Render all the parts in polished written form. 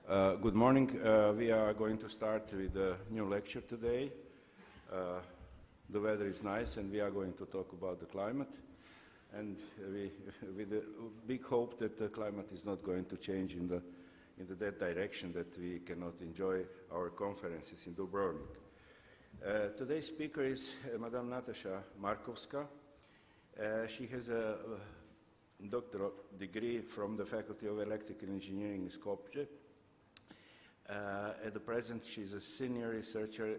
Good morning. We are going to start with a new lecture today. The weather is nice and we are going to talk about the climate. And with a big hope that the climate is not going to change in that direction, that we cannot enjoy our conferences in Dubrovnik. Today's speaker is Madame Natasa Markovska. She has a doctoral degree from the Faculty of Electrical Engineering in Skopje. At the present, she's a senior researcher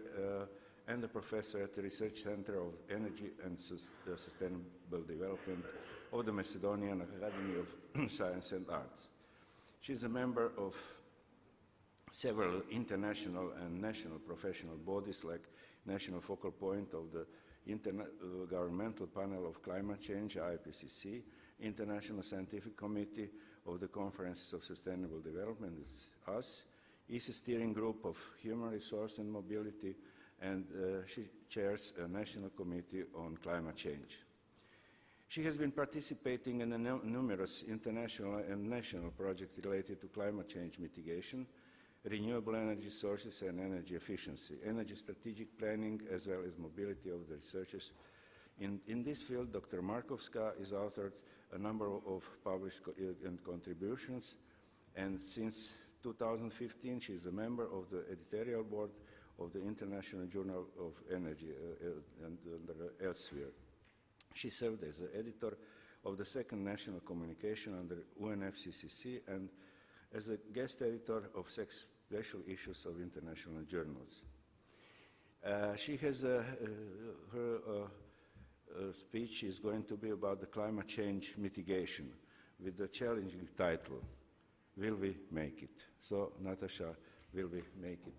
and a professor at the Research Center of Energy and Sustainable Development of the Macedonian Academy of Science and Arts. She's a member of several international and national professional bodies like National Focal Point of the Intergovernmental Panel of Climate Change, IPCC, International Scientific Committee of the Conferences of Sustainable Development, it's us, is a steering group of human resource and mobility, and she chairs a national committee on climate change. She has been participating in numerous international and national projects related to climate change mitigation, renewable energy sources and energy efficiency, energy strategic planning, as well as mobility of the researchers. In this field, Dr. Markovska has authored a number of published contributions, and since 2015, she is a member of the editorial board of the International Journal of Energy and elsewhere. She served as the editor of the second national communication under UNFCCC and as a guest editor of special issues of international journals. She has her speech is going to be about the climate change mitigation with the challenging title, Will We Make It? So, Natasa, will we make it?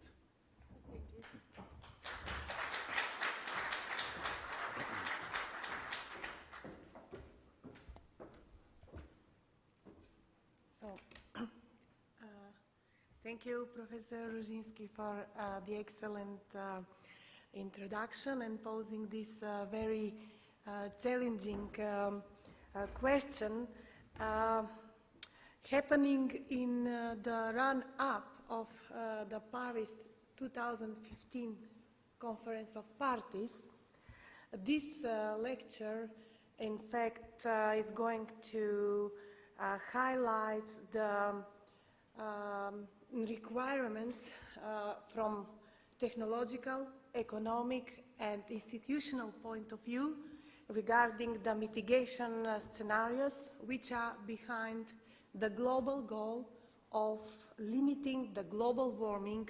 Thank you. So, thank you, Professor Ruzinski, for the excellent introduction and posing this very challenging question. Happening in the run-up of the Paris 2015 Conference of Parties, this lecture, in fact, is going to highlight the requirements from technological, economic, and institutional point of view regarding the mitigation scenarios which are behind the global goal of limiting the global warming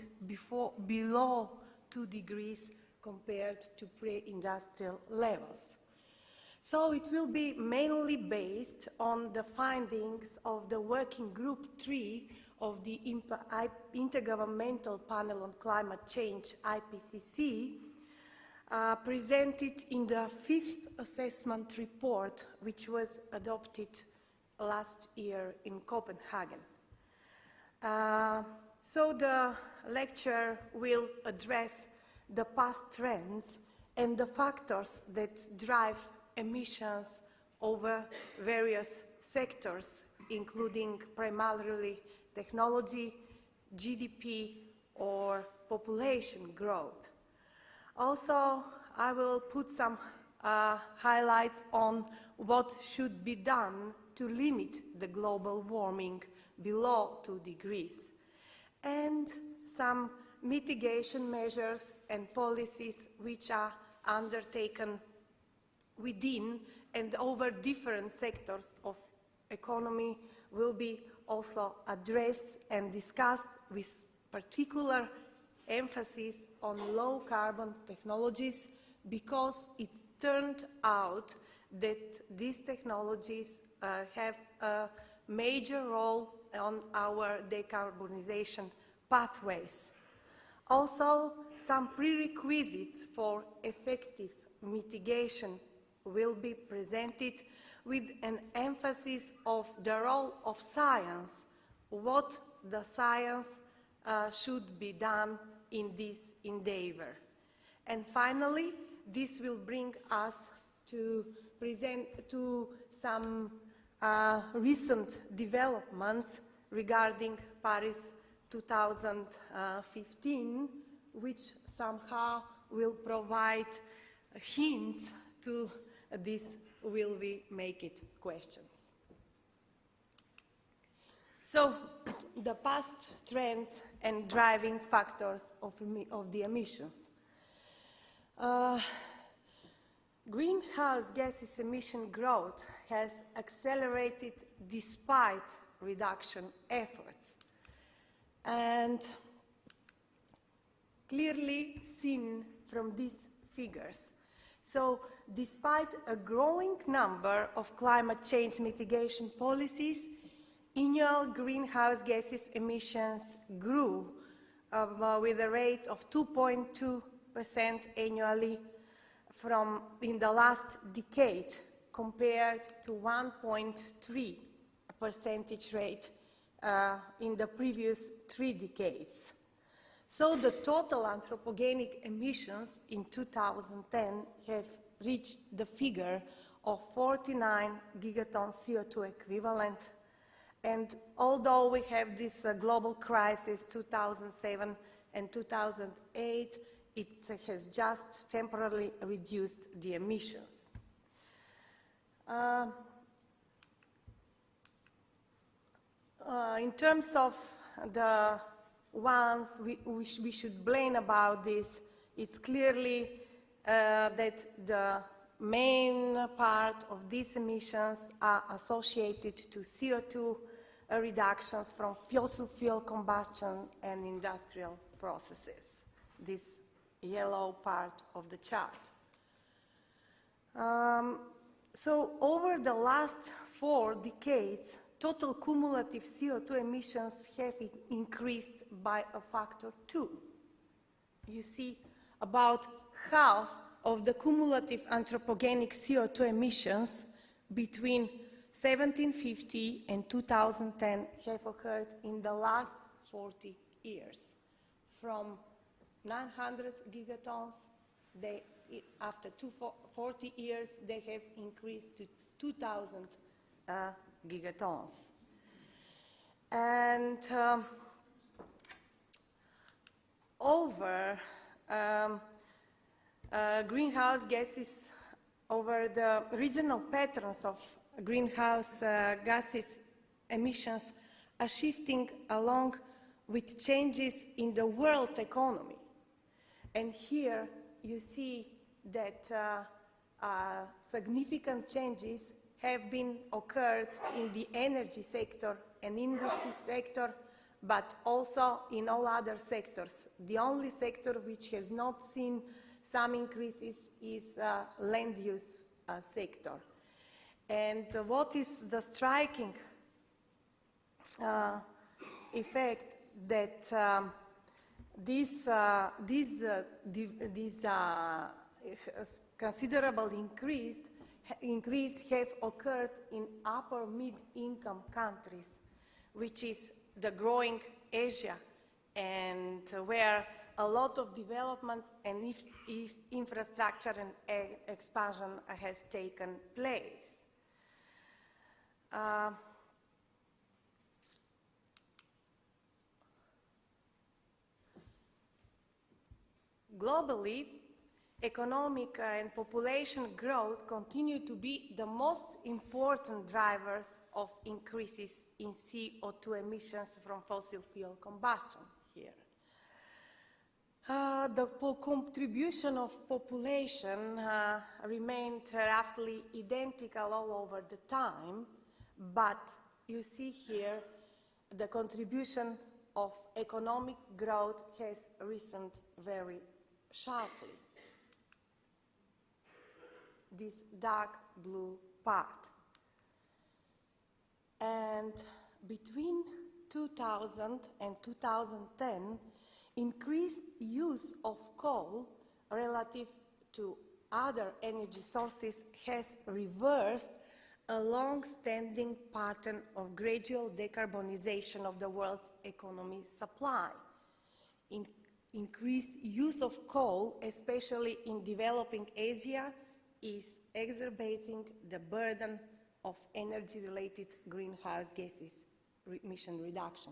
below 2 degrees compared to pre-industrial levels. So it will be mainly based on the findings of the Working Group 3 of the Intergovernmental Panel on Climate Change, IPCC, presented in the 5th assessment report, which was adopted last year in Copenhagen. So the lecture will address the past trends and the factors that drive emissions over various sectors, including primarily technology, GDP, or population growth. Also, I will put some highlights on what should be done to limit the global warming below 2 degrees, and some mitigation measures and policies which are undertaken within and over different sectors of economy will be also addressed and discussed with particular emphasis on low carbon technologies, because it turned out that these technologies have a major role on our decarbonization pathways. Also, some prerequisites for effective mitigation will be presented with an emphasis of the role of science, what the science should be done in this endeavor. And finally, this will bring us to present to some recent developments regarding Paris 2015, which somehow will provide hints to this will we make it questions. So the past trends and driving factors of the emissions. Greenhouse gases emission growth has accelerated despite reduction efforts, and clearly seen from these figures. So despite a growing number of climate change mitigation policies, annual greenhouse gases emissions grew with a rate of 2.2% annually in the last decade, compared to 1.3 percentage rate in the previous 3 decades. So the total anthropogenic emissions in 2010 have reached the figure of 49 gigatons CO2 equivalent. And although we have this global crisis 2007 and 2008, it has just temporarily reduced the emissions. In terms of the ones we should blame about this, it's clearly that the main part of these emissions are associated to CO2 reductions from fossil fuel combustion and industrial processes, this yellow part of the chart. So over the last 4 decades, total cumulative CO2 emissions have increased by a factor 2. You see, about half of the cumulative anthropogenic CO2 emissions between 1750 and 2010 have occurred in the last 40 years. From 900 gigatons, after 40 years, they have increased to 2,000 gigatons. And greenhouse gases, over the regional patterns of greenhouse gases emissions are shifting along with changes in the world economy. And here you see that significant changes have been occurred in the energy sector and industry sector, but also in all other sectors. The only sector which has not seen some increases is land use sector. And what is the striking effect that this considerable increase have occurred in upper mid-income countries, which is the growing Asia, and where a lot of developments and infrastructure and expansion has taken place. Globally, economic and population growth continue to be the most important drivers of increases in CO2 emissions from fossil fuel combustion here. The contribution of population remained roughly identical all over the time, but you see here the contribution of economic growth has risen very sharply. This dark blue part. And between 2000 and 2010, increased use of coal relative to other energy sources has reversed a long-standing pattern of gradual decarbonization of the world's economy supply. Increased use of coal, especially in developing Asia, is exacerbating the burden of energy-related greenhouse gases emission reduction.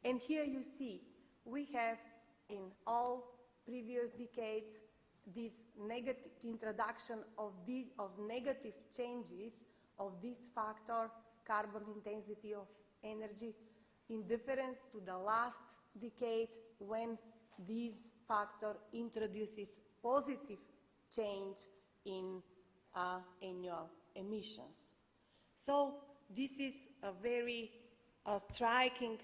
And here you see, we have in all previous decades this negative introduction of negative changes of this factor, carbon intensity of energy, in difference to the last decade when this factor introduces positive change in annual emissions. So this is a very striking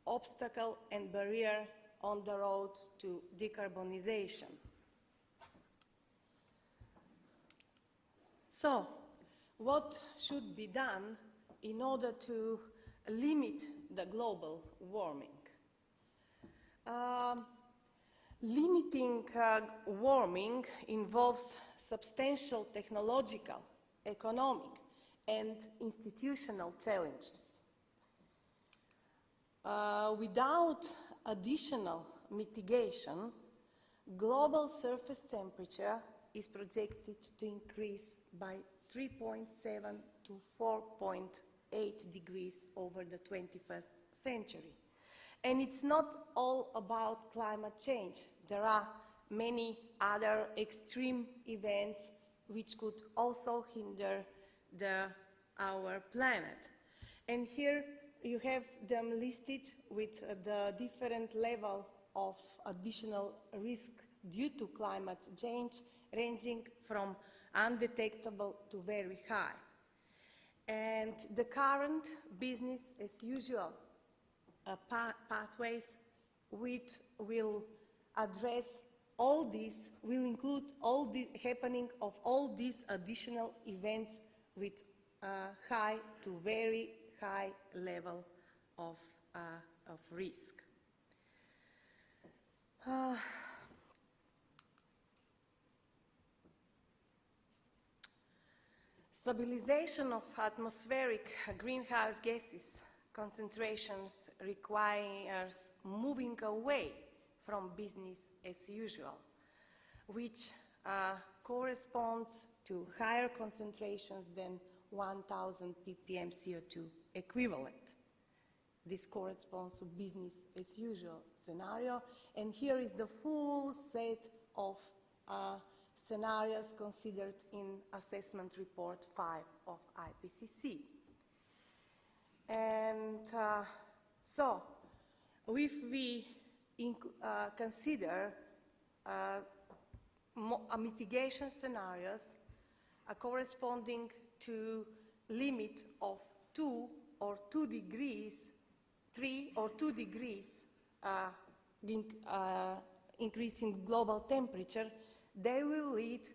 obstacle and barrier on the road to decarbonization. So, what should be done in order to limit the global warming? Limiting warming involves substantial technological, economic, and institutional challenges. Without additional mitigation, global surface temperature is projected to increase by 3.7 to 4.8 degrees over the 21st century. And it's not all about climate change. There are many other extreme events which could also hinder our planet. And here you have them listed with the different level of additional risk due to climate change, ranging from undetectable to very high. And the current business as usual pathways which will address all this, will include all the happening of all these additional events with high to very high level of risk. Stabilization of atmospheric greenhouse gases concentrations requires moving away from business as usual, which corresponds to higher concentrations than 1,000 ppm CO2 equivalent. This corresponds to business as usual scenario, and here is the full set of scenarios considered in Assessment Report 5 of IPCC. And so, if we consider mitigation scenarios corresponding to limit of 2 or 2 degrees, 3 or 2 degrees increase in global temperature, they will lead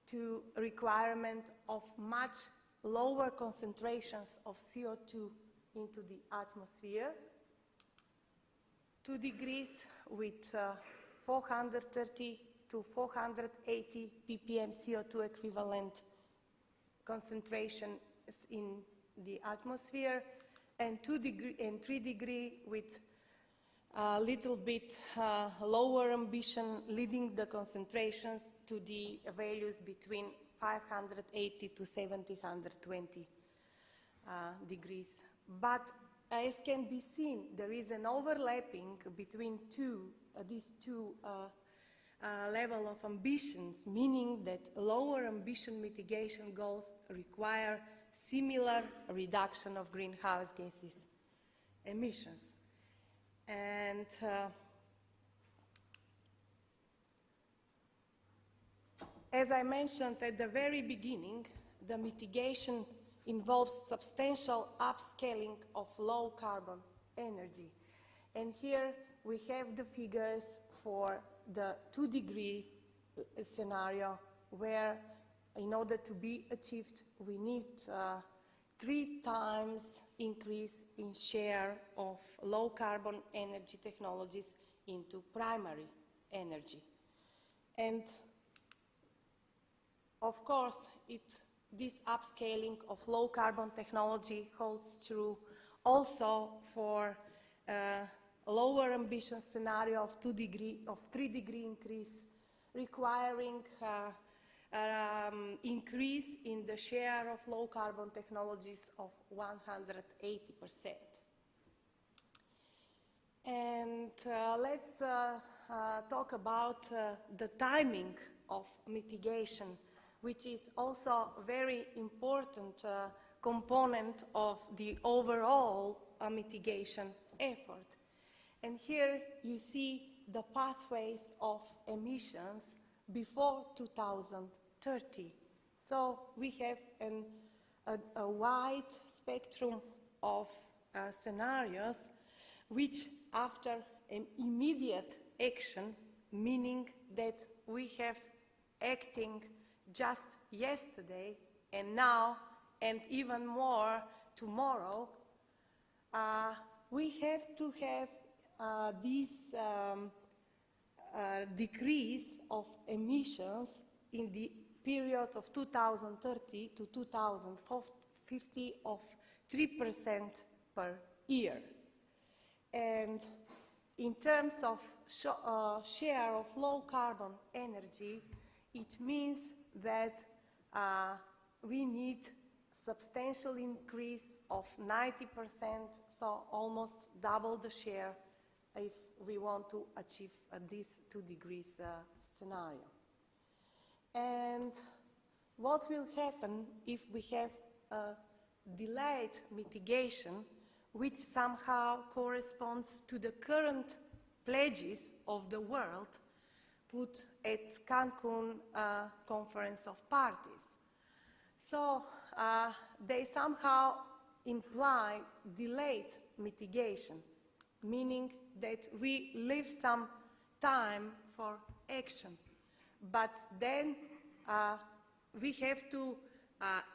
to requirement of much lower concentrations of CO2 into the atmosphere. 2 degrees with 430 to 480 ppm CO2 equivalent concentration in the atmosphere, and 3 degree with a little bit lower ambition, leading the concentrations to the values between 580 to 720 degrees. But as can be seen, there is an overlapping between these two level of ambitions, meaning that lower ambition mitigation goals require similar reduction of greenhouse gases emissions. And as I mentioned at the very beginning, the mitigation involves substantial upscaling of low carbon energy. And here we have the figures for the 2 degree scenario, where in order to be achieved, we need 3 times increase in share of low carbon energy technologies into primary energy. And of course, this upscaling of low carbon technology holds true also for lower ambition scenario of 3 degree increase, requiring increase in the share of low carbon technologies of 180%. let's talk about the timing of mitigation, which is also a very important component of the overall mitigation effort. And here you see the pathways of emissions before 2030. So we have a wide spectrum of scenarios which, after an immediate action, meaning that we have acting just yesterday and now and even more tomorrow, we have to have this decrease of emissions in the period of 2030 to 2050 of 3% per year. And in terms of share of low carbon energy, it means that we need substantial increase of 90%, so almost double the share if we want to achieve this 2 degrees scenario. And what will happen if we have a delayed mitigation, which somehow corresponds to the current pledges of the world put at Cancun Conference of Parties? So they somehow imply delayed mitigation, meaning that we leave some time for action, but then we have to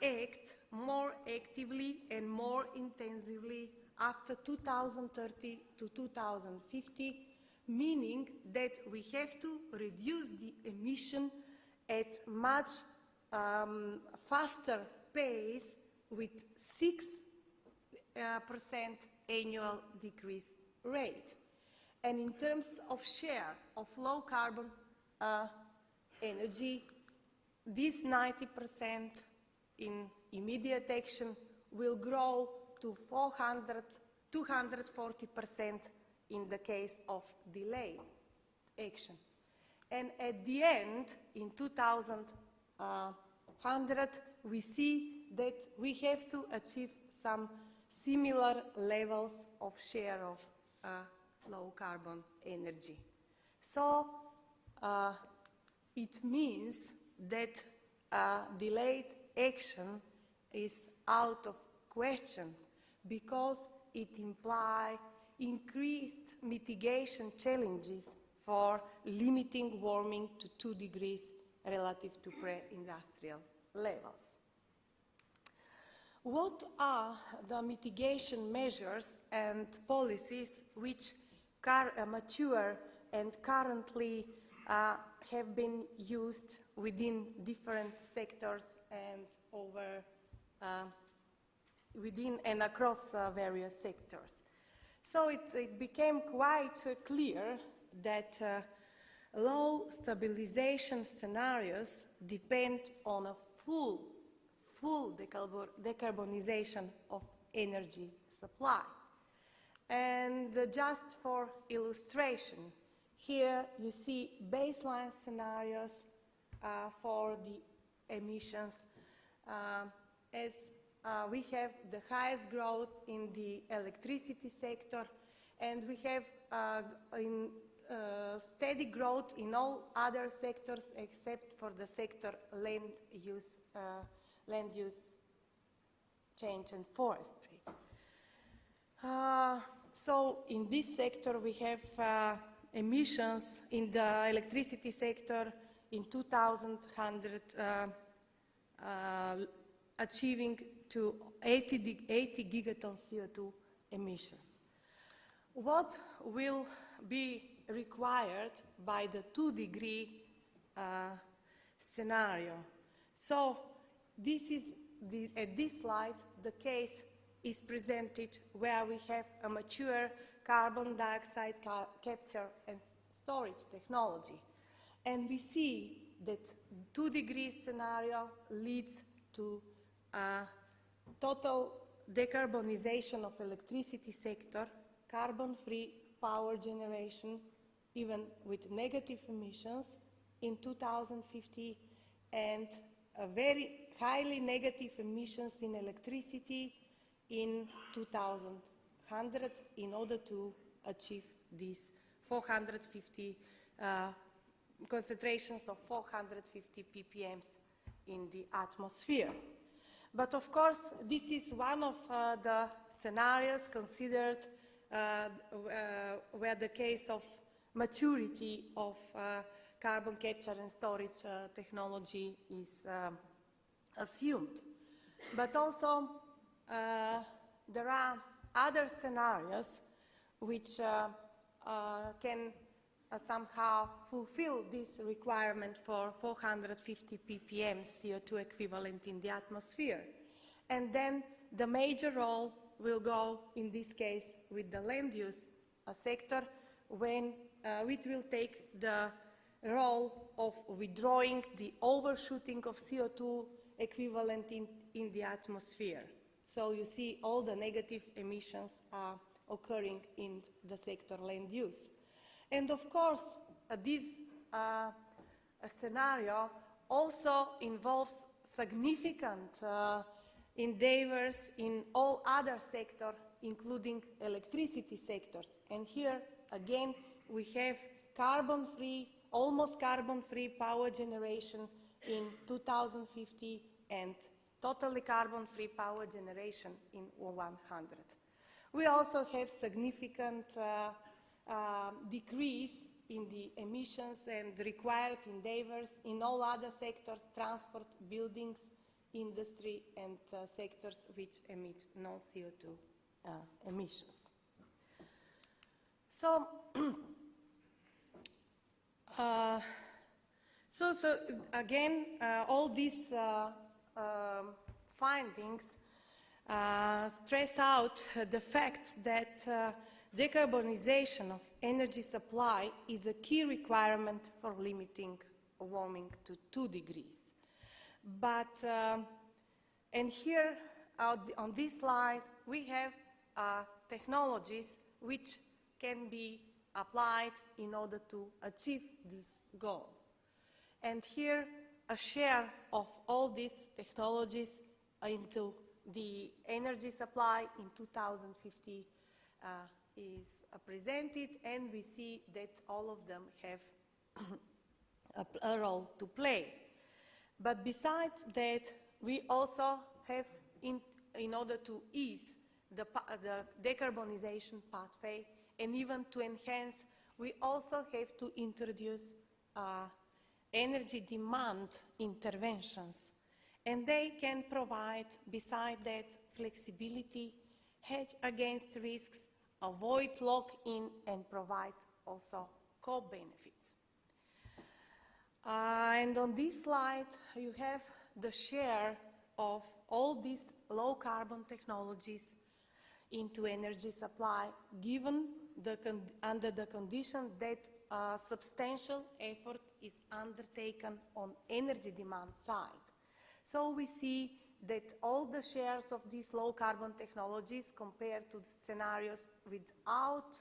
act more actively and more intensively after 2030 to 2050, meaning that we have to reduce the emission at much faster pace with 6% annual decrease rate. And in terms of share of low carbon energy, this 90% in immediate action will grow to 240% in the case of delayed action. And at the end, in 2100, we see that we have to achieve some similar levels of share of low carbon energy. So it means that delayed action is out of question because it implies increased mitigation challenges for limiting warming to 2 degrees relative to pre-industrial levels. What are the mitigation measures and policies which mature and currently have been used within different sectors and within and across various sectors? So it became quite clear that low stabilization scenarios depend on a full decarbonization of energy supply. And just for illustration, here you see baseline scenarios for the emissions as we have the highest growth in the electricity sector, and we have steady growth in all other sectors except for the sector land use change and forestry. So in this sector we have emissions in the electricity sector in 2100 achieving to 80 gigatons CO2 emissions. What will be required by the 2 degree scenario? So this is at this slide the case is presented where we have a mature carbon dioxide capture and storage technology, and we see that 2 degree scenario leads to total decarbonization of electricity sector, carbon-free power generation, even with negative emissions in 2050, and a very highly negative emissions in electricity in 2100 in order to achieve these 450 concentrations of 450 ppms in the atmosphere. But of course, this is one of the scenarios considered where the case of maturity of carbon capture and storage technology is assumed. But also, there are other scenarios which can somehow fulfill this requirement for 450 ppm CO2 equivalent in the atmosphere. And then the major role will go, in this case, with the land use sector, when it will take the role of withdrawing the overshooting of CO2 equivalent in the atmosphere. So you see all the negative emissions are occurring in the sector land use. And of course, this scenario also involves significant endeavors in all other sectors, including electricity sectors. And here, again, we have carbon-free, almost carbon-free power generation in 2050 and totally carbon-free power generation in 100. We also have significant decrease in the emissions and required endeavors in all other sectors, transport, buildings, industry, and sectors which emit no CO2 emissions. So, so again, all these findings stress out the fact that decarbonization of energy supply is a key requirement for limiting warming to 2 degrees. But, and here on this slide, we have technologies which can be applied in order to achieve this goal. And here, a share of all these technologies into the energy supply in 2050 is presented, and we see that all of them have a role to play. But besides that, we also have, in order to ease the decarbonization pathway, and even to enhance, we also have to introduce energy demand interventions. And they can provide, beside that, flexibility, hedge against risks, avoid lock-in, and provide also co-benefits. And on this slide, you have the share of all these low-carbon technologies into energy supply, given under the condition that substantial effort is undertaken on energy demand side. So we see that all the shares of these low-carbon technologies compared to the scenarios without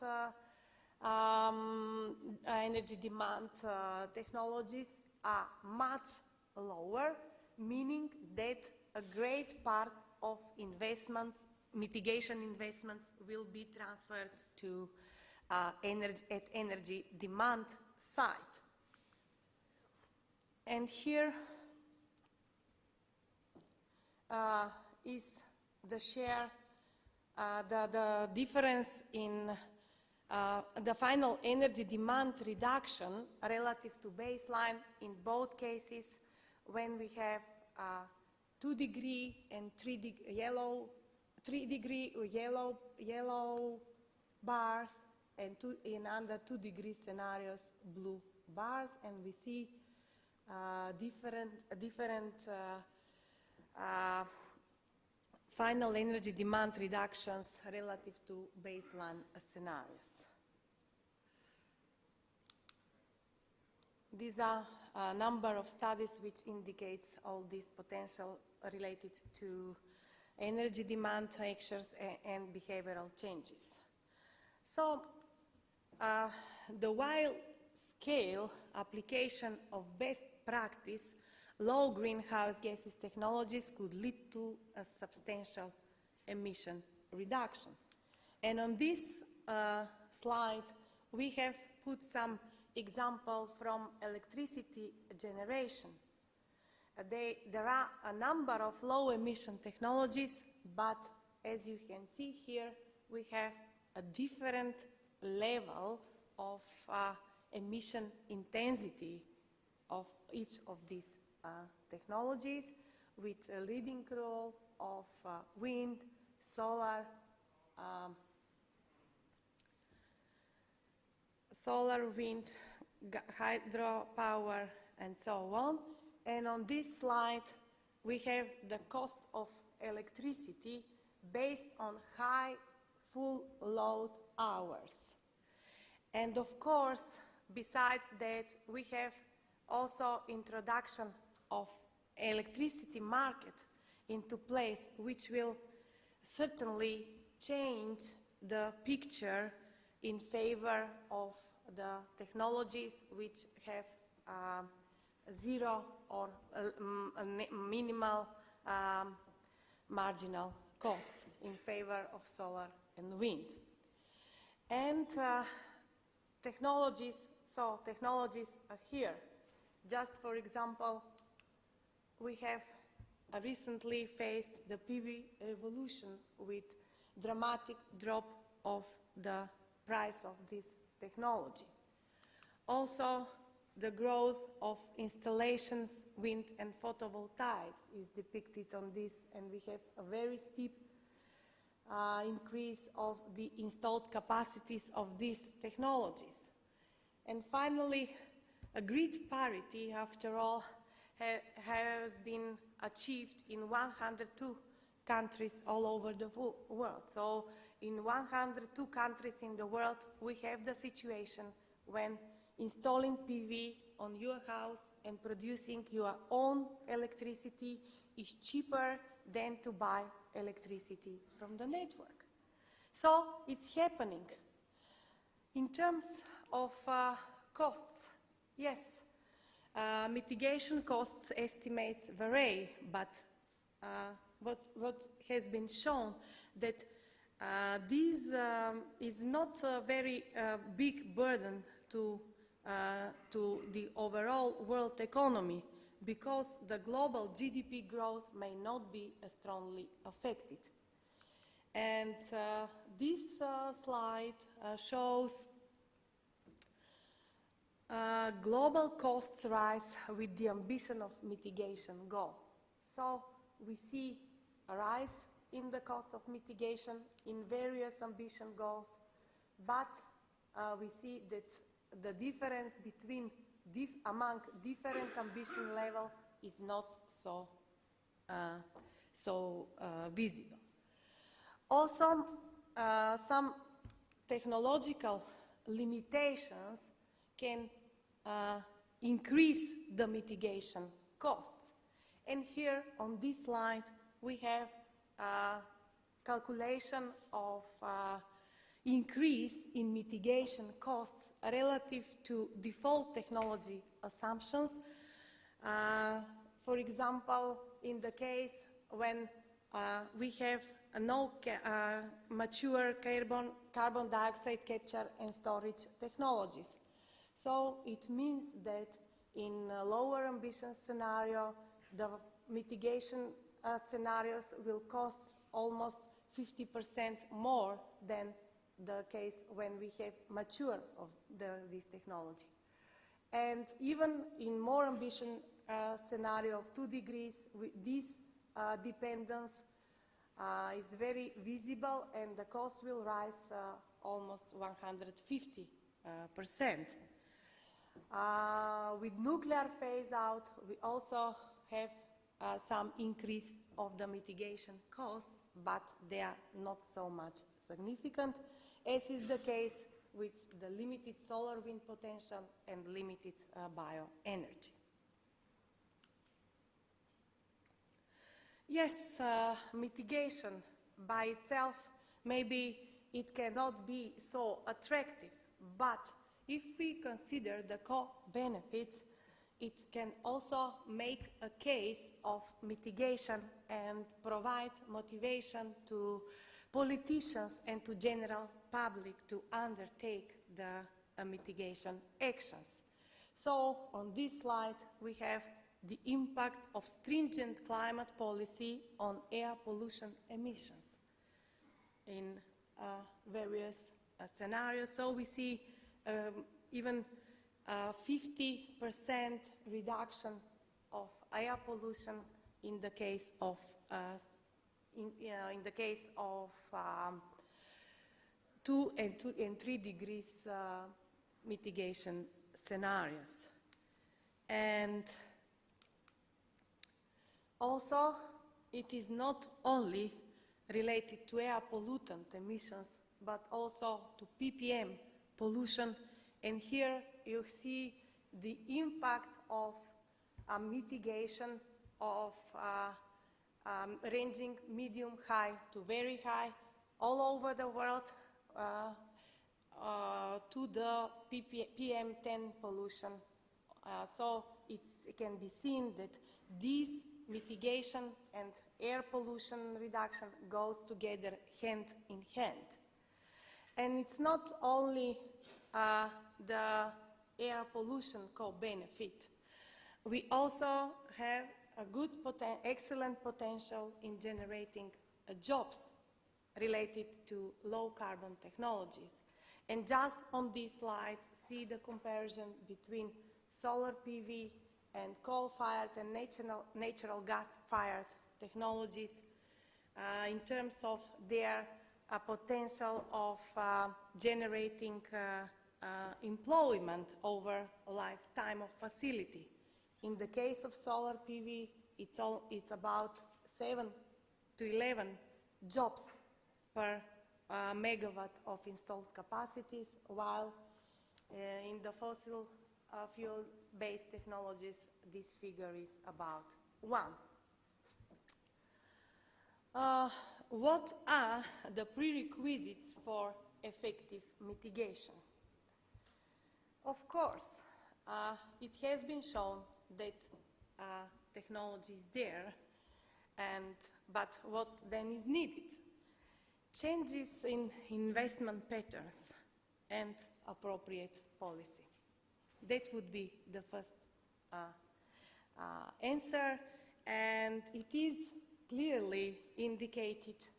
energy demand technologies are much lower, meaning that a great part of investments, mitigation investments, will be transferred to energy demand side. And here is the share, the difference in the final energy demand reduction relative to baseline in both cases when we have 2 degree and 3 degree yellow bars, and in under 2 degree scenarios blue bars, and we see different final energy demand reductions relative to baseline scenarios. These are a number of studies which indicates all this potential related to energy demand factors and behavioral changes. So the wide-scale application of best practice low greenhouse gases technologies could lead to a substantial emission reduction. And on this slide, we have put some example from electricity generation. There are a number of low emission technologies, but as you can see here, we have a different level of emission intensity of each of these technologies, with a leading role of wind, solar, wind, hydropower, and so on. And on this slide, we have the cost of electricity based on high full load hours. And of course, besides that, we have also introduction of electricity market into place, which will certainly change the picture in favor of the technologies which have zero or minimal marginal costs in favor of solar and wind. And technologies are here. Just for example, we have recently faced the PV revolution with dramatic drop of the price of this technology. Also, the growth of installations, wind and photovoltaics is depicted on this, and we have a very steep increase of the installed capacities of these technologies. And finally, a grid parity, after all, has been achieved in 102 countries all over the world. So in 102 countries in the world, we have the situation when installing PV on your house and producing your own electricity is cheaper than to buy electricity from the network. So it's happening. In terms of costs, yes, mitigation costs estimates vary, but what has been shown that this is not a very big burden to the overall world economy, because the global GDP growth may not be strongly affected. And this slide shows global costs rise with the ambition of mitigation goal. So we see a rise in the cost of mitigation in various ambition goals, but we see that the difference between among different ambition level is not so visible. Also, some technological limitations can increase the mitigation costs. And here on this slide, we have a calculation of increase in mitigation costs relative to default technology assumptions. For example, in the case when we have no mature carbon dioxide capture and storage technologies. So it means that in a lower ambition scenario, the mitigation scenarios will cost almost 50% more than the case when we have mature of this technology. And even in more ambition scenario of 2 degrees, this dependence is very visible, and the cost will rise almost 150%. With nuclear phase out, we also have some increase of the mitigation costs, but they are not so much significant, as is the case with the limited solar wind potential and limited bioenergy. Yes, mitigation by itself, maybe it cannot be so attractive, But if we consider the co-benefits, it can also make a case of mitigation and provide motivation to politicians and to general public to undertake the mitigation actions. So on this slide we have the impact of stringent climate policy on air pollution emissions in various scenarios. So we see even 50% reduction of air pollution in the case of 2 and 3 degrees mitigation scenarios. And also, it is not only related to air pollutant emissions, but also to ppm pollution. And here you see the impact of mitigation of ranging medium high to very high all over the world to the PM10 pollution. So it can be seen that this mitigation and air pollution reduction goes together hand in hand. And it's not only the air pollution co-benefit. We also have a good, excellent potential in generating jobs related to low carbon technologies. And just on this slide, see the comparison between solar PV and coal-fired and natural gas-fired technologies in terms of their potential of generating employment over a lifetime of facility. In the case of solar PV, it's about 7 to 11 jobs per megawatt of installed capacities, while in the fossil fuel-based technologies, this figure is about 1. What are the prerequisites for effective mitigation? Of course, it has been shown that technology is there, but what then is needed? Changes in investment patterns and appropriate policy. That would be the first answer, and it is clearly indicated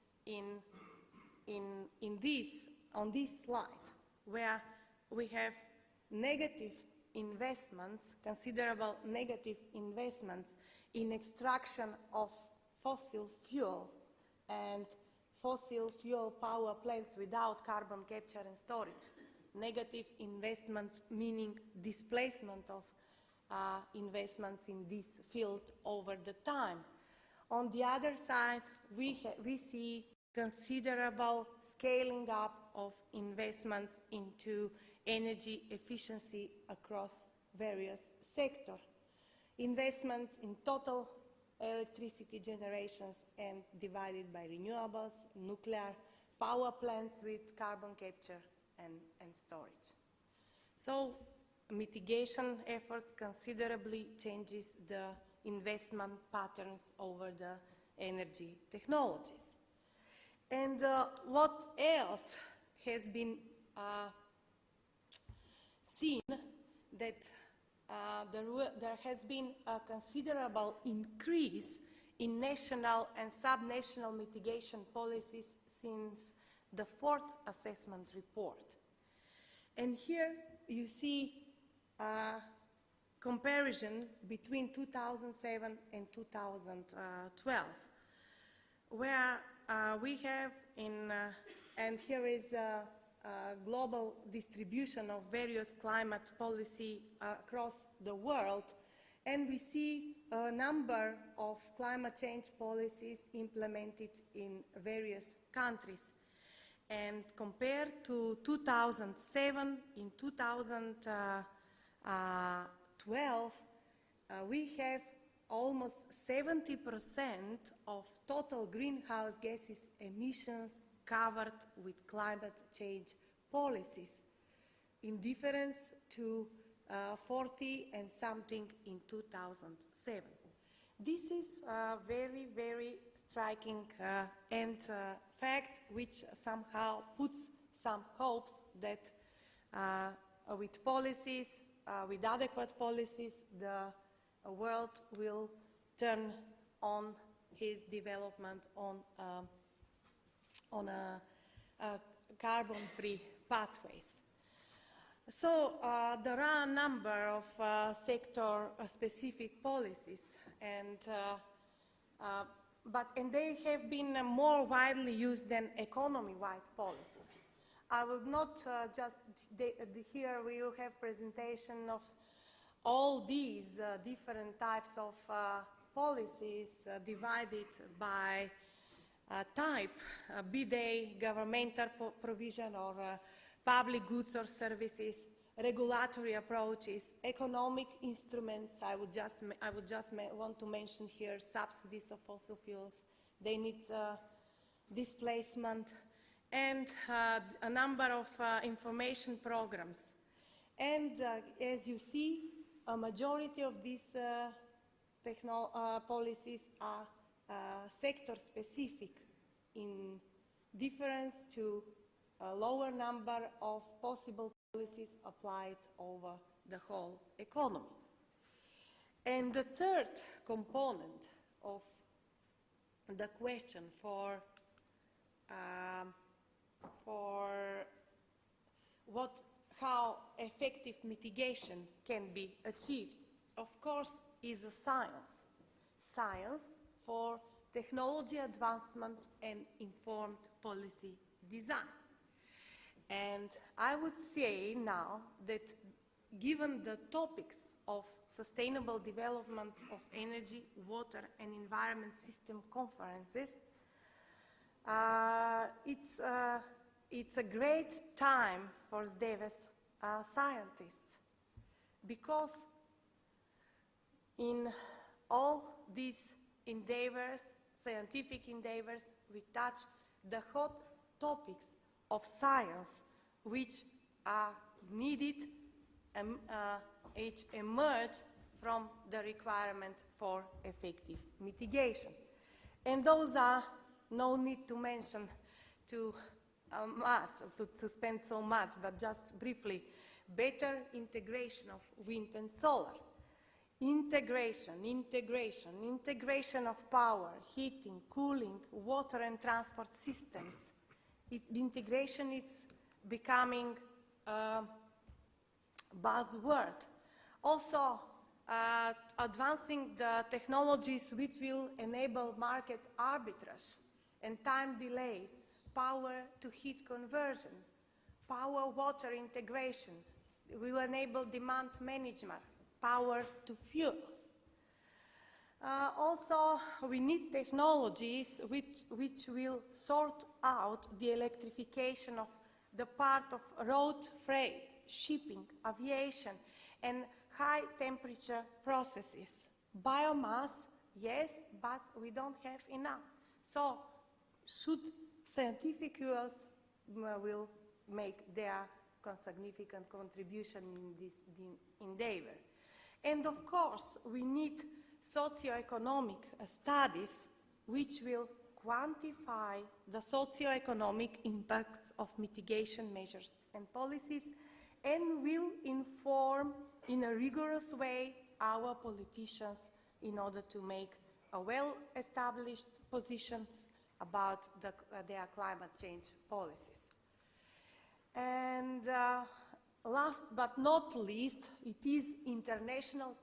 on this slide, where we have negative investments, considerable negative investments in extraction of fossil fuel and fossil fuel power plants without carbon capture and storage. Negative investments meaning displacement of investments in this field over the time. On the other side, we see considerable scaling up of investments into energy efficiency across various sectors. Investments in total electricity generations and divided by renewables, nuclear power plants with carbon capture and storage. So mitigation efforts considerably changes the investment patterns over the energy technologies. And what else has been seen, that there has been a considerable increase in national and sub-national mitigation policies since the 4th assessment report. And here you see a comparison between 2007 and 2012, where we have and here is a global distribution of various climate policy across the world, and we see a number of climate change policies implemented in various countries. And compared to 2007, in 2012, we have almost 70% of total greenhouse gases emissions covered with climate change policies. in difference to 40 and something in 2007. This is a very, very striking and fact which somehow puts some hopes that with policies, with adequate policies, the world will turn on his development on carbon-free pathways. So there are a number of sector-specific policies, and they have been more widely used than economy-wide policies. I will not here we will have presentation of all these different types of policies divided by type, be they governmental provision or public goods or services, regulatory approaches, economic instruments. I would just want to mention here subsidies of fossil fuels. They need displacement, and a number of information programs. And as you see, a majority of these policies are sector-specific in difference to a lower number of possible policies applied over the whole economy. And the third component of the question for how effective mitigation can be achieved, of course, is a science. Science for technology advancement and informed policy design. And I would say now that given the topics of sustainable development of energy, water and environment system conferences, it's a great time for SDEWES scientists, because in all these endeavors, scientific endeavors, we touch the hot topics of science which are needed and emerged from the requirement for effective mitigation. And those are, no need to mention too much, to spend so much, but just briefly, better integration of wind and solar. Integration of power, heating, cooling, water and transport systems. Integration is becoming a buzzword. Also, advancing the technologies which will enable market arbitrage and time delay, power to heat conversion, power-water integration, will enable demand management, power to fuels. Also, we need technologies which will sort out the electrification of the part of road freight, shipping, aviation, and high-temperature processes. Biomass, yes, but we don't have enough. So, should scientific fuels will make their significant contribution in this endeavor. And of course, we need socioeconomic studies which will quantify the socioeconomic impacts of mitigation measures and policies, and will inform in a rigorous way our politicians in order to make a well-established positions about their climate change policies. And last but not least, it is international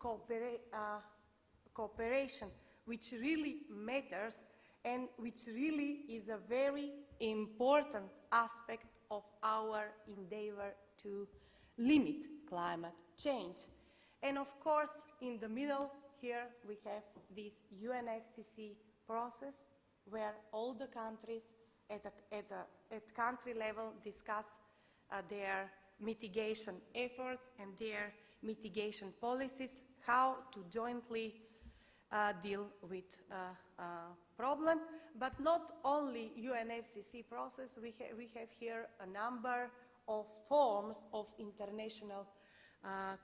cooperation, which really matters and which really is a very important aspect of our endeavor to limit climate change. And of course, in the middle here, we have this UNFCCC process where all the countries at country level discuss their mitigation efforts and their mitigation policies, how to jointly deal with problem. But not only UNFCCC process, we have here a number of forms of international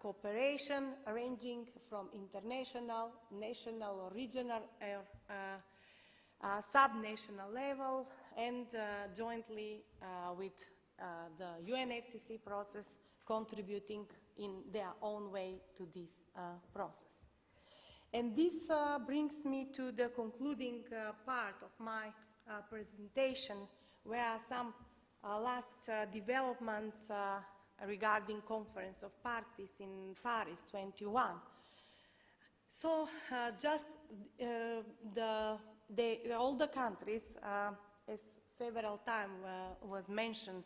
cooperation, ranging from international, national or regional sub-national level, and jointly with the UNFCCC process, contributing in their own way to this process. And this brings me to the concluding part of my presentation, where are some last developments regarding Conference of Parties in Paris 21. So just all the countries, as several times was mentioned,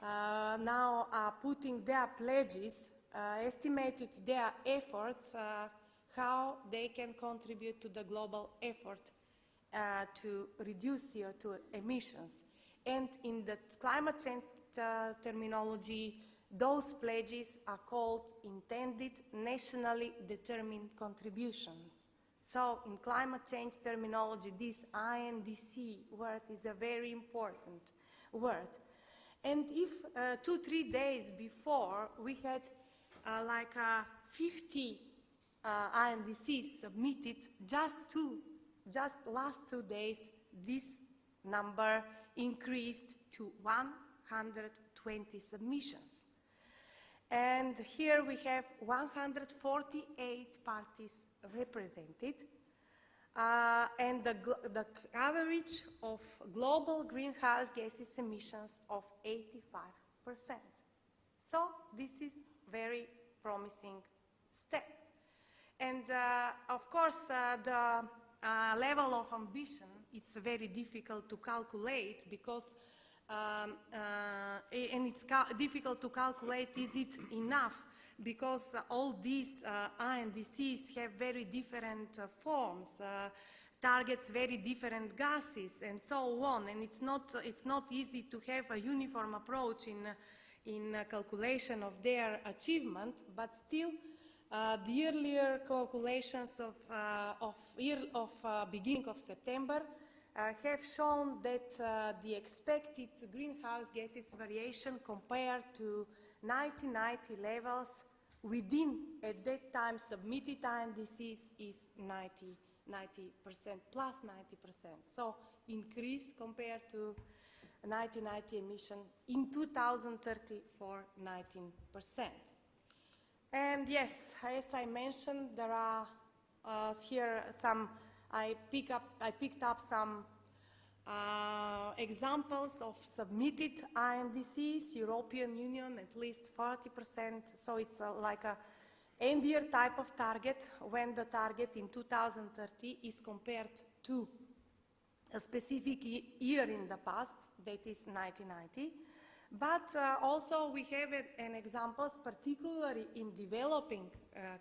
now are putting their pledges, estimated their efforts, how they can contribute to the global effort to reduce CO2 emissions. And in the climate change terminology, those pledges are called intended nationally determined contributions. So in climate change terminology, this INDC word is a very important word. And if 2-3 days before we had like 50 INDCs submitted, just last 2 days, this number increased to 120 submissions. And here we have 148 parties represented, and the average of global greenhouse gases emissions of 85%. So this is very promising step. And of course, the level of ambition, it's very difficult to calculate because, and it's difficult to calculate, is it enough? Because all these INDCs have very different forms, targets very different gases, and so on. And it's not easy to have a uniform approach in calculation of their achievement, but still, the earlier calculations of beginning of September have shown that the expected greenhouse gases variation compared to 1990 levels within, at that time, submitted INDCs is 90%, plus 90%. So increase compared to 1990 emission in 2030 for 19%. And yes, as I mentioned, there are here some, I picked up some examples of submitted INDCs, European Union, at least 40%. So it's like a end-year type of target when the target in 2030 is compared to a specific year in the past, that is 1990. But also we have an examples, particularly in developing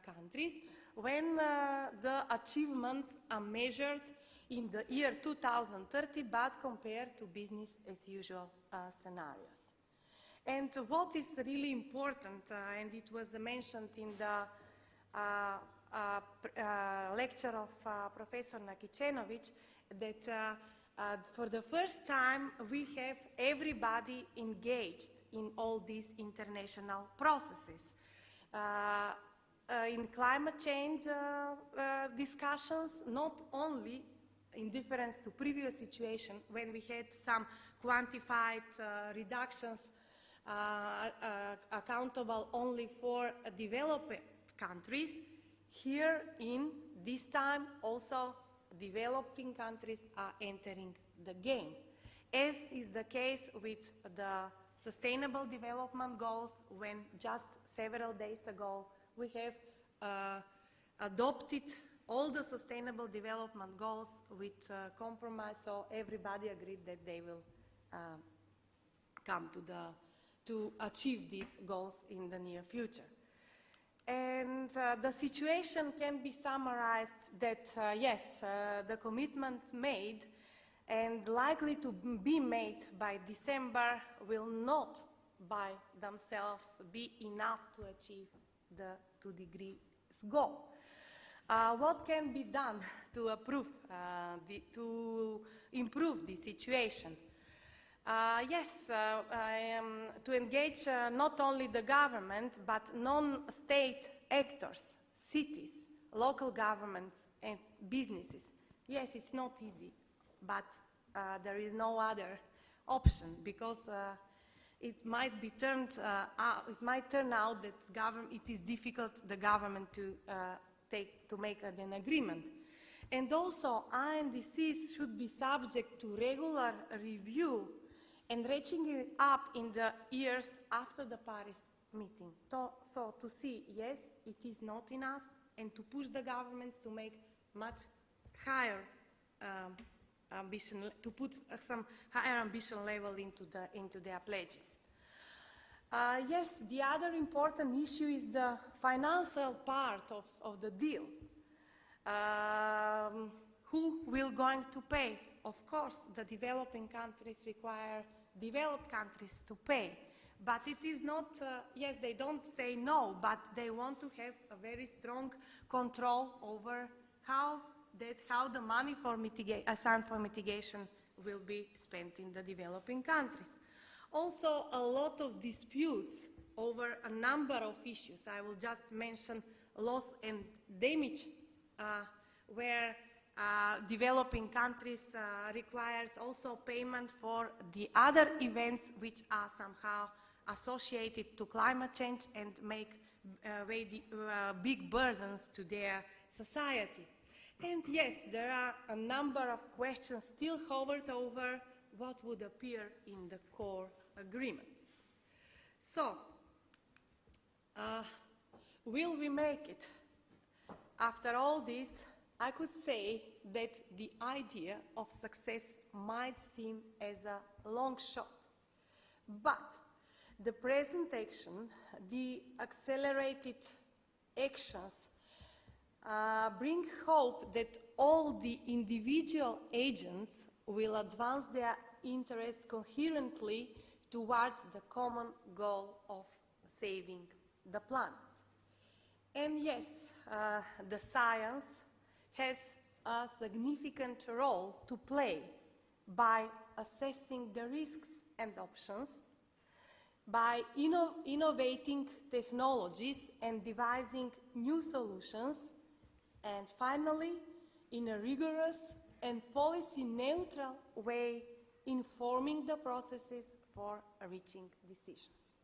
countries, when the achievements are measured in the year 2030, but compared to business as usual scenarios. And what is really important, and it was mentioned in the lecture of Professor Nakicenovic, that for the first time we have everybody engaged in all these international processes. In climate change discussions, not only in difference to previous situation when we had some quantified reductions accountable only for developed countries, here in this time also developing countries are entering the game, as is the case with the Sustainable Development Goals, when just several days ago we have adopted all the Sustainable Development Goals with compromise, so everybody agreed that they will come to achieve these goals in the near future. And the situation can be summarized that, yes, the commitment made and likely to be made by December will not by themselves be enough to achieve the 2 degrees goal. What can be done to improve the situation? Yes, to engage not only the government, but non-state actors, cities, local governments, and businesses. Yes, it's not easy, but there is no other option, because it might be turned out, it might turn out that it is difficult the government to make an agreement. And also, INDCs should be subject to regular review and reaching it up in the years after the Paris meeting. So to see, yes, it is not enough, and to push the governments to make much higher ambition, to put some higher ambition level into their pledges. Yes, the other important issue is the financial part of the deal. Who will going to pay? Of course, the developing countries require developed countries to pay. But it is not, yes, they don't say no, but they want to have a very strong control over how the money assigned for mitigation will be spent in the developing countries. Also, a lot of disputes over a number of issues. I will just mention loss and damage, where developing countries requires also payment for the other events which are somehow associated to climate change and make big burdens to their society. And yes, there are a number of questions still hovered over what would appear in the core agreement. So, will we make it? After all this, I could say that the idea of success might seem as a long shot, but the present action, the accelerated actions, bring hope that all the individual agents will advance their interests coherently towards the common goal of saving the planet. And yes, the science has a significant role to play by assessing the risks and options, by innovating technologies and devising new solutions, and finally, in a rigorous and policy-neutral way, informing the processes for reaching decisions.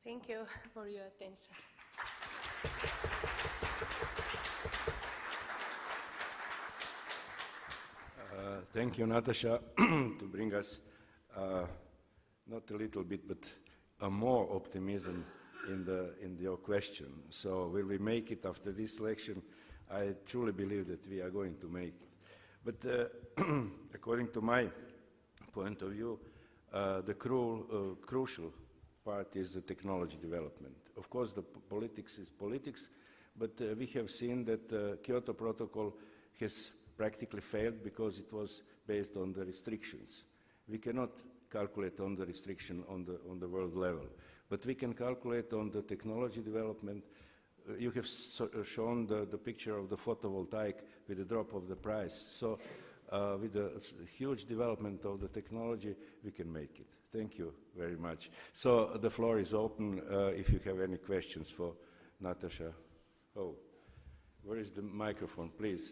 Thank you for your attention. Thank you, Natasa, to bring us not a little bit, but more optimism in your question. So will we make it after this election? I truly believe that we are going to make it. But according to my point of view, the crucial part is the technology development. Of course, the politics is politics, but we have seen that the Kyoto Protocol has practically failed because it was based on the restrictions. We cannot calculate on the restriction on the world level, but we can calculate on the technology development. You have shown the picture of the photovoltaic with the drop of the price. So with the huge development of the technology, we can make it. Thank you very much. So the floor is open if you have any questions for Natasa. Oh, where is the microphone, please?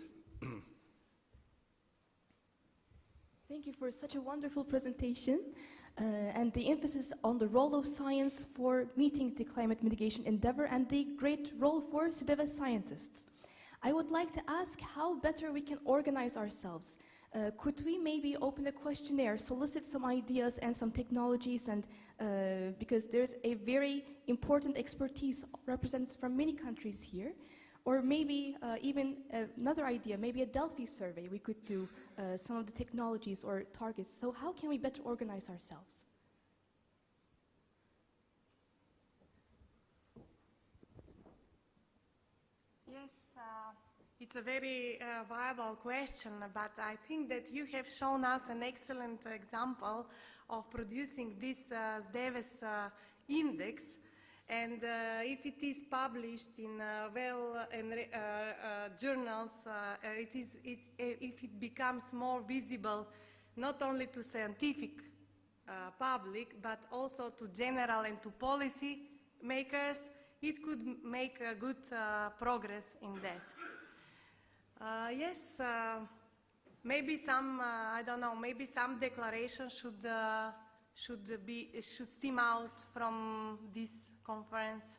Thank you for such a wonderful presentation and the emphasis on the role of science for meeting the climate mitigation endeavor and the great role for SDEWES scientists. I would like to ask how better we can organize ourselves. Could we maybe open a questionnaire, solicit some ideas and some technologies, and because there's a very important expertise represented from many countries here. Or maybe even another idea, maybe a Delphi survey, we could do some of the technologies or targets. So how can we better organize ourselves? Yes, it's a very viable question, but I think that you have shown us an excellent example of producing this SDEWES index. And if it is published in journals, if it becomes more visible not only to scientific public, but also to general and to policy makers, it could make a good progress in that. Yes, maybe some, I don't know, maybe some declaration should stem out from this conference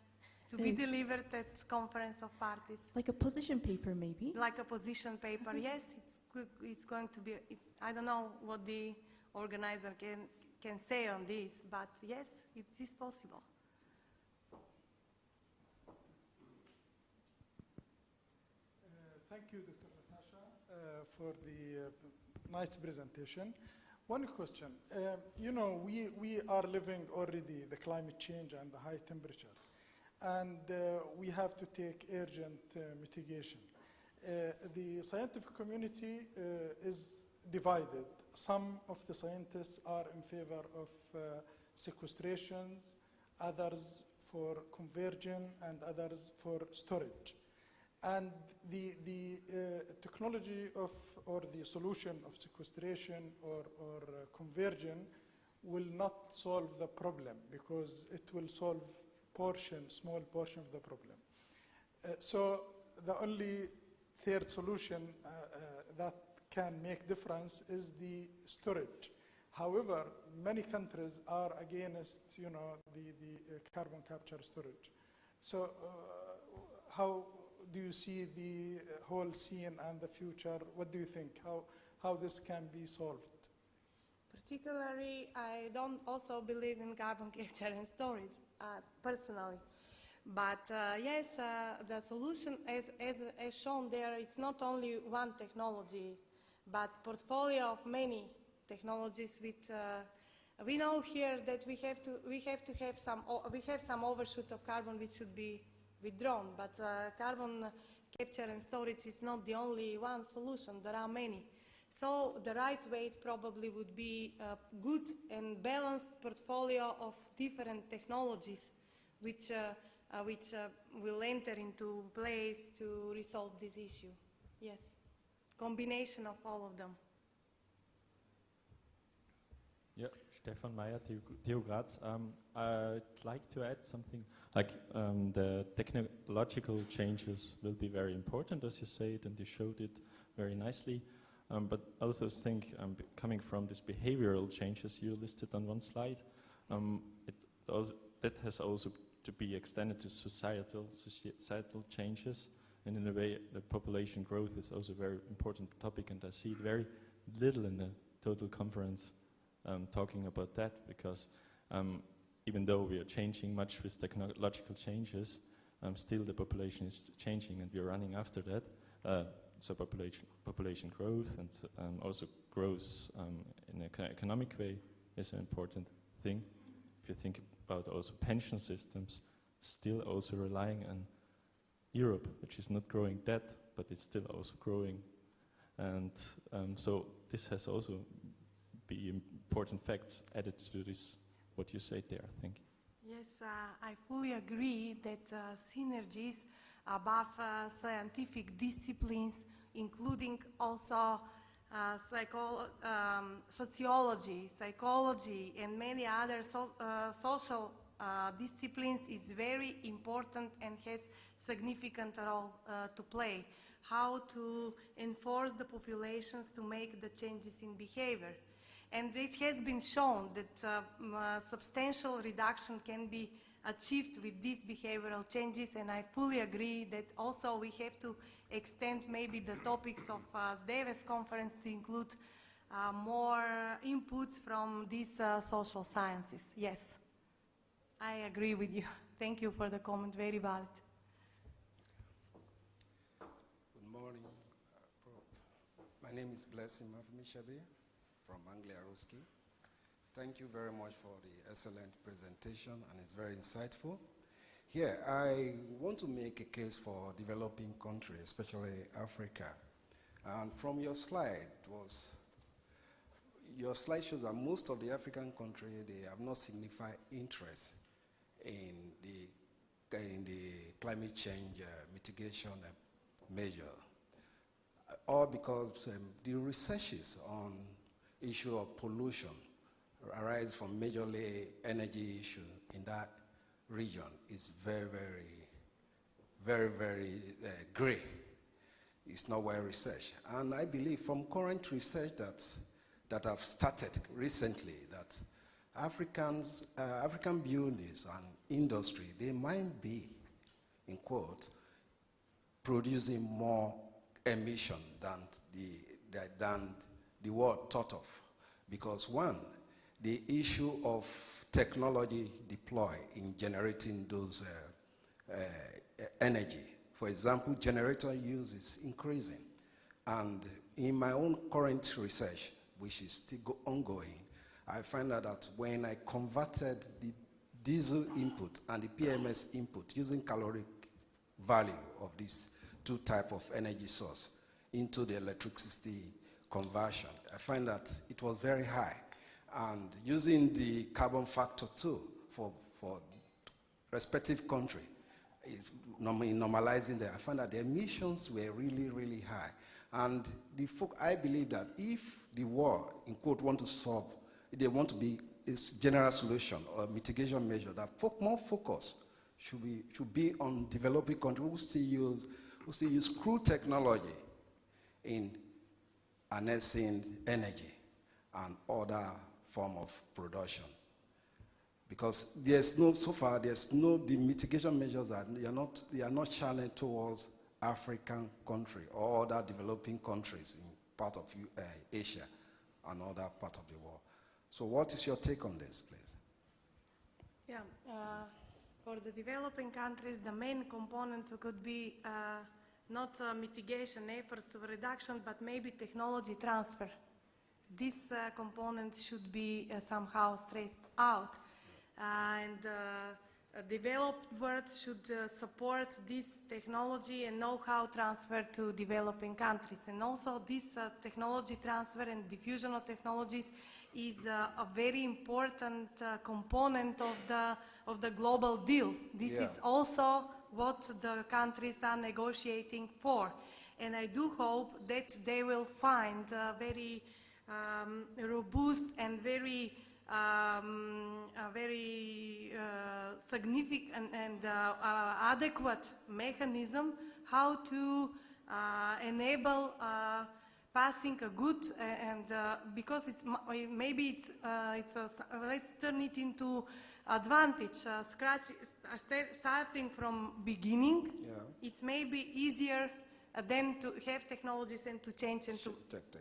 to be delivered at conference of parties. Like a position paper, maybe? Like a position paper, yes, it's going to be, I don't know what the organizer can say on this, but yes, it is possible. Thank you, Dr. Natasa, for the nice presentation. One question. You know, we are living already the climate change and the high temperatures, and we have to take urgent mitigation. The scientific community is divided. Some of the scientists are in favor of sequestrations, others for conversion, and others for storage. And the technology of, or the solution of sequestration or conversion will not solve the problem, because it will solve small portion of the problem. So the only third solution that can make difference is the storage. However, many countries are against, you know, the carbon capture storage. So how do you see the whole scene and the future? What do you think? How this can be solved? Particularly, I don't also believe in carbon capture and storage, personally. But yes, the solution, as shown there, it's not only one technology, but portfolio of many technologies. With we know here that we have some overshoot of carbon which should be withdrawn, but carbon capture and storage is not the only one solution. There are many. So the right way probably would be a good and balanced portfolio of different technologies which will enter into place to resolve this issue. Yes, combination of all of them. Yeah, Stefan Meyer, TU Graz. I'd like to add something. Like the technological changes will be very important, as you said, and you showed it very nicely. But I also think coming from these behavioral changes you listed on one slide, that has also to be extended to societal changes. And in a way, the population growth is also a very important topic, and I see very little in the total conference talking about that, because even though we are changing much with technological changes, still the population is changing, and we are running after that. So population growth and also growth in an economic way is an important thing. If you think about also pension systems, still also relying on Europe, which is not growing that, but it's still also growing. And so this has also be important facts added to this, what you said there, I think. Yes, I fully agree that synergies above scientific disciplines, including also sociology, psychology, and many other social disciplines, is very important and has significant role to play. How to enforce the populations to make the changes in behavior. And it has been shown that substantial reduction can be achieved with these behavioral changes, and I fully agree that also we have to extend maybe the topics of SDEWES conference to include more inputs from these social sciences. Yes, I agree with you. Thank you for the comment, very valid. Good morning, Prof. My name is Blessing Mavmishabi from Anglia Ruski. Thank you very much for the excellent presentation, and it's very insightful. Here, I want to make a case for developing countries, especially Africa. And from your slide shows that most of the African countries, they have no significant interest in the climate change mitigation measure, or because the researches on issue of pollution arise from majorly energy issue in that region is very, very gray. It's not well researched. And I believe from current research that have started recently that African buildings and industry, they might be, in quote, producing more emission than the world thought of. Because one, the issue of technology deployed in generating those energy. For example, generator use is increasing. And in my own current research, which is still ongoing, I find out that when I converted the diesel input and the PMS input using caloric value of these two types of energy source into the electricity conversion, I find that it was very high. And using the carbon factor too for respective country, normalizing them, I found that the emissions were really, really high. And I believe that if the world, in quote, want to solve, they want to be a general solution or mitigation measure, that more focus should be on developing countries who still use crude technology in harnessing energy and other form of production. Because the mitigation measures they are not challenged towards African country or other developing countries in part of Asia and other part of the world. So what is your take on this, please? Yeah, for the developing countries, the main component could be not mitigation efforts of reduction, but maybe technology transfer. This component should be somehow stressed out. And developed world should support this technology and know-how transfer to developing countries. And also this technology transfer and diffusion of technologies is a very important component of the global deal. This is also what the countries are negotiating for. And I do hope that they will find a very robust and very significant and adequate mechanism how to enable passing a good and because it's let's turn it into advantage. Starting from beginning, it's maybe easier than to have technologies and to change and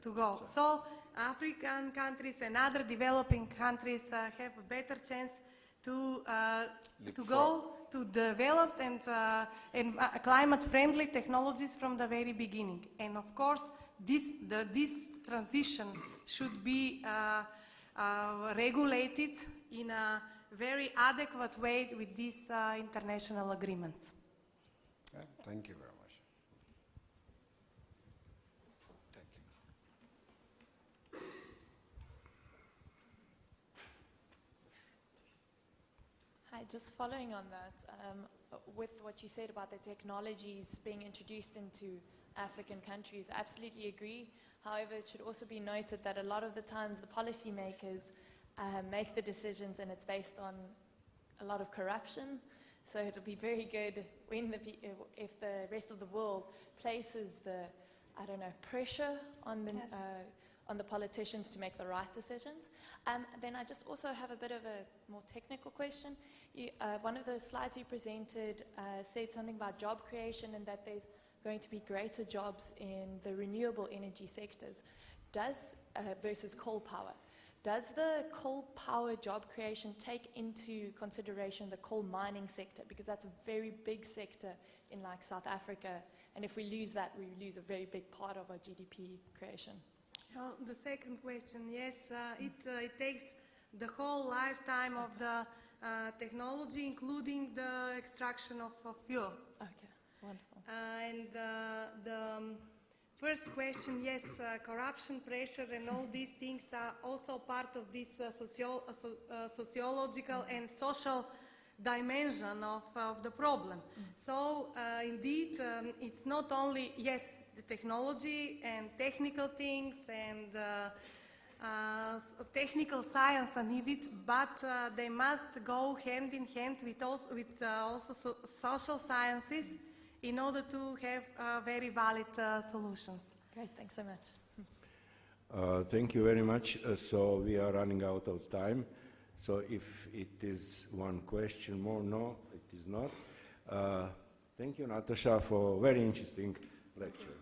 to go. So African countries and other developing countries have a better chance to go to develop and climate-friendly technologies from the very beginning. And of course, this transition should be regulated in a very adequate way with these international agreements. Thank you very much. Hi, just following on that, with what you said about the technologies being introduced into African countries, I absolutely agree. However, it should also be noted that a lot of the times the policymakers make the decisions and it's based on a lot of corruption. So it'll be very good when if the rest of the world places the, pressure on the on the politicians to make the right decisions. Then I just also have a bit of a more technical question. One of the slides you presented said something about job creation and that there's going to be greater jobs in the renewable energy sectors versus coal power. Does the coal power job creation take into consideration the coal mining sector? Because that's a very big sector in like South Africa, and if we lose that, we lose a very big part of our GDP creation. The second question, yes, it takes the whole lifetime of the technology, including the extraction of fuel. Okay, wonderful. And the first question, yes, corruption, pressure, and all these things are also part of this sociological and social dimension of the problem. So indeed, it's not only, yes, the technology and technical things and technical science are needed, but they must go hand in hand with also social sciences in order to have very valid solutions. Great, thanks so much. Thank you very much. So we are running out of time. So if it is one question more, no, it is not. Thank you, Natasa, for a very interesting lecture.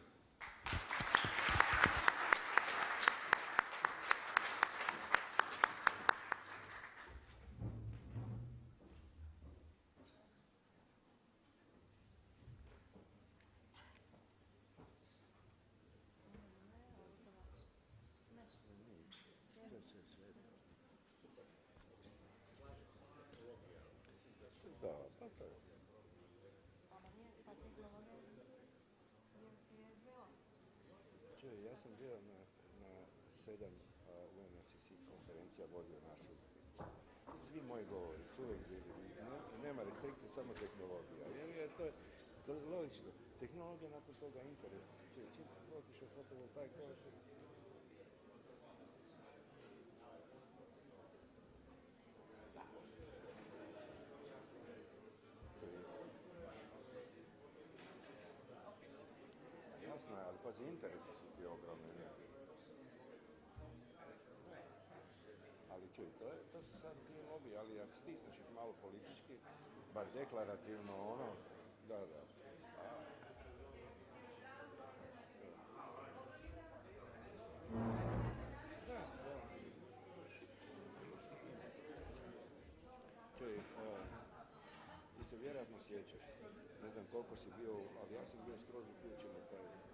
Ja sam bio na 7 UNFCC konferencija vodio našu. Svi moji govori su uvijek bili, nema restrikcije, samo tehnologija. Jer je to je logično. Tehnologija nakon toga interes. Čim otišao fotovoltaik, jasno je, ali pazi, interesi su ti ogromni. Ali čuj, to su sad ti lobby, ali ako stisneš ih malo politički, bar deklarativno ono, da. Čuj, ti se vjerojatno sjećaš, ne znam koliko si bio, ali ja sam bio skroz uključen u taj